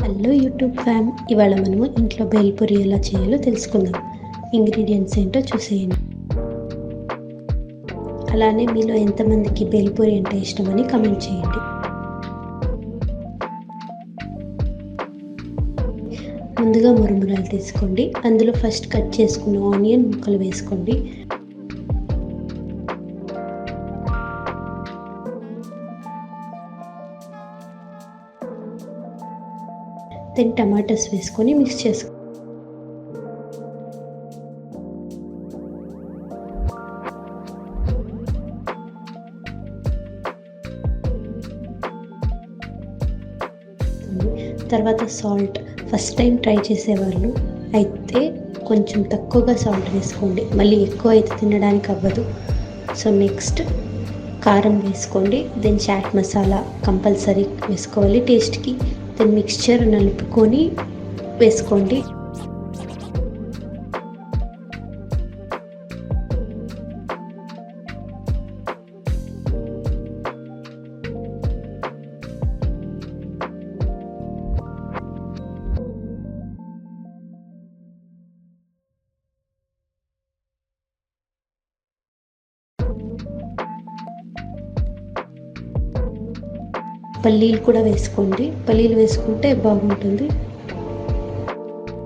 Hello YouTube ఫ్యామ్, ఇవాళ మనము ఇంట్లో బేల్పూరి ఎలా చేయాలో తెలుసుకుందాం. ఇంగ్రీడియంట్స్ ఏంటో చూసేయండి. అలానే మీలో ఎంతమందికి బేల్పూరి అంటే ఇష్టమని కమెంట్ చేయండి. ముందుగా మురుమురాలు తీసుకోండి. అందులో ఫస్ట్ కట్ చేసుకున్న ఆనియన్ ముక్కలు వేసుకోండి. దెన్ టమాటాస్ వేసుకొని మిక్స్ చేసుకోండి. తర్వాత సాల్ట్. ఫస్ట్ టైం ట్రై చేసేవాళ్ళు అయితే కొంచెం తక్కువగా సాల్ట్ వేసుకోండి, మళ్ళీ ఎక్కువ అయితే తినడానికి అవ్వదు. సో నెక్స్ట్ కారం వేసుకోండి. దెన్ చాట్ మసాలా కంపల్సరీ వేసుకోవాలి టేస్ట్కి. దెన్ మిక్స్చర్ నలుపుకొని వేసుకోండి. పల్లీలు కూడా వేసుకోండి. పల్లీలు వేసుకుంటే బాగుంటుంది.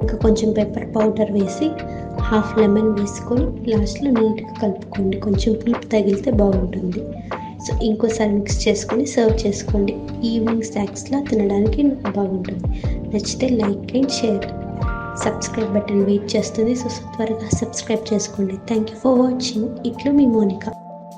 ఇంకా కొంచెం పెప్పర్ పౌడర్ వేసి హాఫ్ లెమన్ వేసుకొని లాస్ట్లో నీట్గా కలుపుకోండి. కొంచెం పులుపు తగిలితే బాగుంటుంది. సో ఇంకోసారి మిక్స్ చేసుకొని సర్వ్ చేసుకోండి. ఈవినింగ్ స్నాక్స్లా తినడానికి బాగుంటుంది. నచ్చితే like and share. Subscribe button wait చేస్తుంది. సో త్వరగా సబ్స్క్రైబ్ చేసుకోండి. Thank you for watching. ఇట్లు మీ మోనికా.